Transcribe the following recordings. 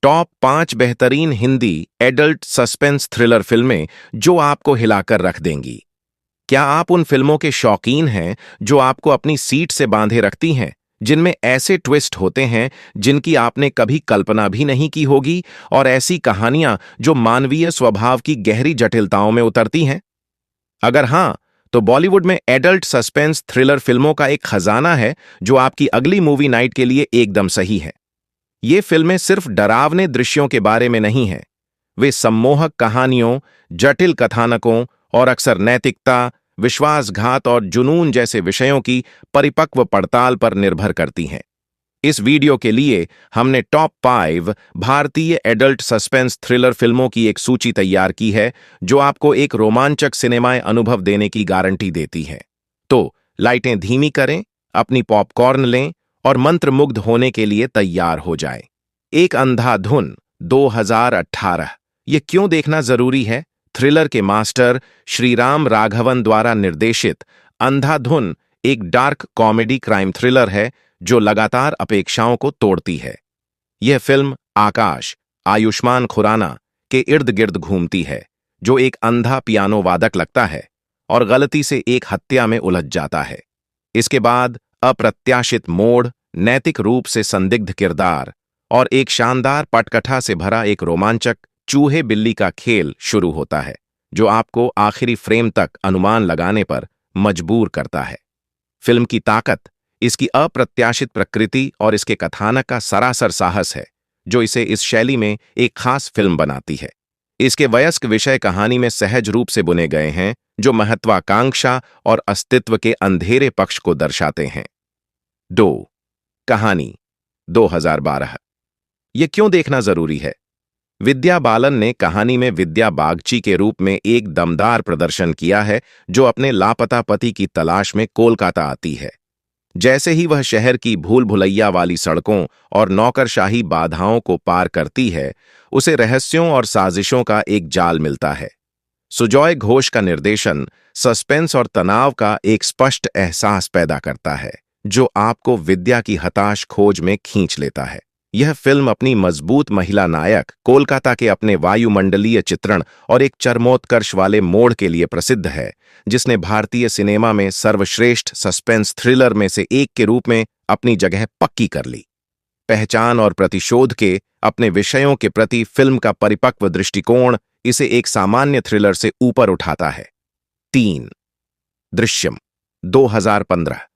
Top 5 बेहतरीन Hindi adult suspense thriller फिल्में जो आपको हिलाकर रख देंगी। क्या आप उन फिल्मों के शौकीन हैं जो आपको अपनी सीट से बांधे रखती हैं, जिनमें ऐसे ट्विस्ट होते हैं जिनकी आपने कभी कल्पना भी नहीं की होगी, और ऐसी कहानियां जो मानवीय स्वभाव की गहरी जटिलताओं में उतरती हैं? अगर हां, तो बॉलीवुड में एडल्ट सस्पेंस थ्रिलर फिल्मों का एक खजाना है जो आपकी अगली मूवी नाइट के लिए एकदम सही है। ये फिल्में सिर्फ डरावने दृश्यों के बारे में नहीं हैं। वे सम्मोहक कहानियों, जटिल कथानकों और अक्सर नैतिकता, विश्वासघात और जुनून जैसे विषयों की परिपक्व पड़ताल पर निर्भर करती हैं। इस वीडियो के लिए हमने टॉप 5 भारतीय एडल्ट सस्पेंस थ्रिलर फिल्मों की एक सूची तैयार की है जो आपको एक रोमांचक सिनेमाई अनुभव देने की गारंटी देती है। तो लाइटें धीमी करें, अपनी पॉपकॉर्न लें और मंत्रमुग्ध होने के लिए तैयार हो जाएं। एक अंधाधुन 2018। ये क्यों देखना जरूरी है? थ्रिलर के मास्टर श्रीराम राघवन द्वारा निर्देशित अंधाधुन एक डार्क कॉमेडी क्राइम थ्रिलर है जो लगातार अपेक्षाओं को तोड़ती है। यह फिल्म आकाश, आयुष्मान खुराना के इर्द गिर्द घूमती है, जो एक अंधा पियानो वादक लगता है और गलती से एक हत्या में उलझ जाता है। इसके बाद अप्रत्याशित मोड़, नैतिक रूप से संदिग्ध किरदार और एक शानदार पटकथा से भरा एक रोमांचक चूहे बिल्ली का खेल शुरू होता है, जो आपको आखिरी फ्रेम तक अनुमान लगाने पर मजबूर करता है। फिल्म की ताकत इसकी अप्रत्याशित प्रकृति और इसके कथानक का सरासर साहस है, जो इसे इस शैली में एक खास फिल्म बनाती है। इसके वयस्क विषय कहानी में सहज रूप से बुने गए हैं, जो महत्वाकांक्षा और अस्तित्व के अंधेरे पक्ष को दर्शाते हैं। 2. कहानी 2012। ये क्यों देखना जरूरी है? विद्या बालन ने कहानी में विद्या बागची के रूप में एक दमदार प्रदर्शन किया है, जो अपने लापता पति की तलाश में कोलकाता आती है। जैसे ही वह शहर की भूल भुलैया वाली सड़कों और नौकरशाही बाधाओं को पार करती है, उसे रहस्यों और साजिशों का एक जाल मिलता है। सुजॉय घोष का निर्देशन सस्पेंस और तनाव का एक स्पष्ट एहसास पैदा करता है, जो आपको विद्या की हताश खोज में खींच लेता है। यह फिल्म अपनी मजबूत महिला नायक, कोलकाता के अपने वायुमंडलीय चित्रण और एक चरमोत्कर्ष वाले मोड़ के लिए प्रसिद्ध है, जिसने भारतीय सिनेमा में सर्वश्रेष्ठ सस्पेंस थ्रिलर में से एक के रूप में अपनी जगह पक्की कर ली। पहचान और प्रतिशोध के अपने विषयों के प्रति फिल्म का परिपक्व दृष्टिकोण इसे एक सामान्य थ्रिलर से ऊपर उठाता है। 3. दृश्यम 2015।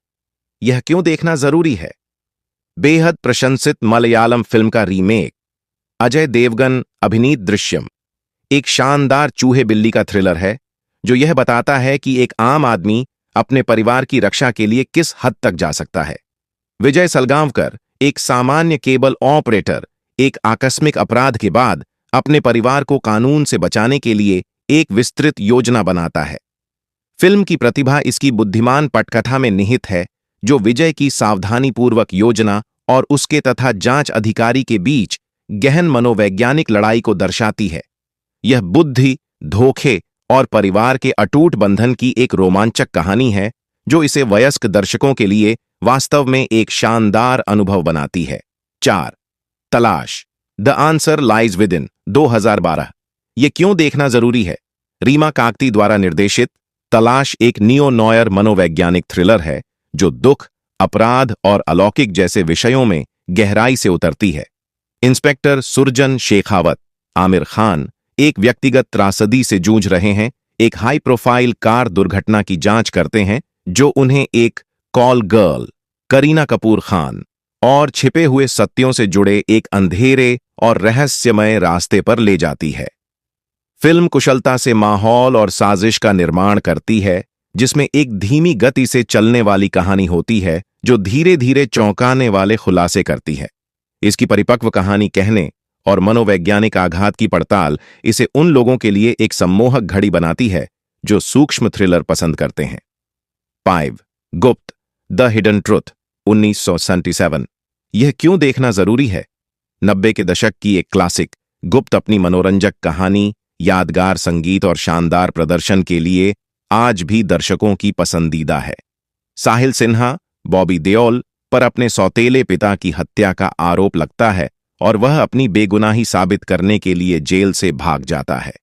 यह क्यों देखना जरूरी है? बेहद प्रशंसित मलयालम फिल्म का रीमेक, अजय देवगन अभिनीत दृश्यम, एक शानदार चूहे बिल्ली का थ्रिलर है, जो यह बताता है कि एक आम आदमी अपने परिवार की रक्षा के लिए किस हद तक जा सकता है। विजय सलगांवकर, एक सामान्य केबल ऑपरेटर, एक आकस्मिक अपराध के बाद अपने परिवार को कानून से बचाने के लिए एक विस्तृत योजना बनाता है। फिल्म की प्रतिभा इसकी बुद्धिमान पटकथा में निहित है, जो विजय की सावधानीपूर्वक योजना और उसके तथा जांच अधिकारी के बीच गहन मनोवैज्ञानिक लड़ाई को दर्शाती है। यह बुद्धि, धोखे और परिवार के अटूट बंधन की एक रोमांचक कहानी है, जो इसे वयस्क दर्शकों के लिए वास्तव में एक शानदार अनुभव बनाती है। 4. तलाश the answer lies with in 2012। ये क्यों देखना जरूरी है? रीमा काकती द्वारा निर्देशित तलाश एक नियो नॉयर मनोवैज्ञानिक थ्रिलर है, जो दुख, अपराध और अलौकिक जैसे विषयों में गहराई से उतरती है। इंस्पेक्टर सुरजन शेखावत, आमिर खान, एक व्यक्तिगत त्रासदी से जूझ रहे हैं, एक हाई प्रोफाइल कार दुर्घटना की जांच करते हैं, जो उन्हें एक कॉल गर्ल, करीना कपूर खान, और छिपे हुए सत्यों से जुड़े एक अंधेरे और रहस्यमय रास्ते पर ले जाती है। फिल्म कुशलता से माहौल और साजिश का निर्माण करती है, जिसमें एक धीमी गति से चलने वाली कहानी होती है, जो धीरे धीरे चौंकाने वाले खुलासे करती है। इसकी परिपक्व कहानी कहने और मनोवैज्ञानिक आघात की पड़ताल इसे उन लोगों के लिए एक सम्मोहक घड़ी बनाती है जो सूक्ष्म थ्रिलर पसंद करते हैं। 5. गुप्त द हिडन ट्रुथ 1977। यह क्यों देखना जरूरी है? 90 के दशक की एक क्लासिक गुप्त अपनी मनोरंजक कहानी, यादगार संगीत और शानदार प्रदर्शन के लिए आज भी दर्शकों की पसंदीदा है। साहिल सिन्हा, बॉबी देओल पर अपने सौतेले पिता की हत्या का आरोप लगता है और वह अपनी बेगुनाही साबित करने के लिए जेल से भाग जाता है।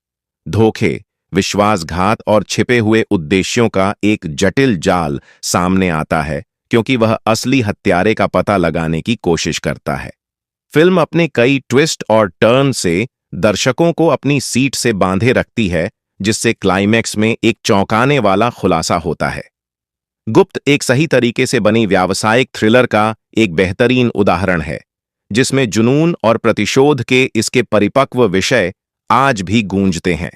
धोखे, विश्वासघात और छिपे हुए उद्देश्यों का एक जटिल जाल सामने आता है, क्योंकि वह असली हत्यारे का पता लगाने की कोशिश करता है। फिल्म अपने कई ट्विस्ट और टर्न से दर्शकों को अपनी सीट से बांधे रखती है, जिससे क्लाइमैक्स में एक चौंकाने वाला खुलासा होता है। गुप्त एक सही तरीके से बनी व्यावसायिक थ्रिलर का एक बेहतरीन उदाहरण है, जिसमें जुनून और प्रतिशोध के इसके परिपक्व विषय आज भी गूंजते हैं।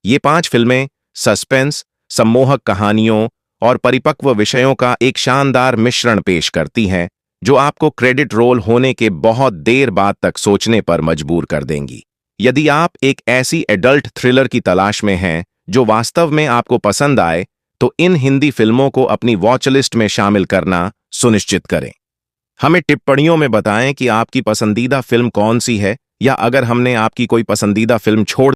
ये 5 फिल्में सस्पेंस, सम्मोहक कहानियों और परिपक्व विषयों का एक शानदार मिश्रण पेश करती हैं, जो आपको क्रेडिट रोल होने के बहुत देर बाद तक सोचने पर मजबूर कर देंगी। यदि आप एक ऐसी एडल्ट थ्रिलर की तलाश में हैं जो वास्तव में आपको पसंद आए, तो इन हिंदी फिल्मों को अपनी वॉच लिस्ट में शामिल करना सुनिश्चित करें। हमें टिप्पणियों में बताएं कि आपकी पसंदीदा फिल्म कौन सी है, या अगर हमने आपकी कोई पसंदीदा फिल्म छोड़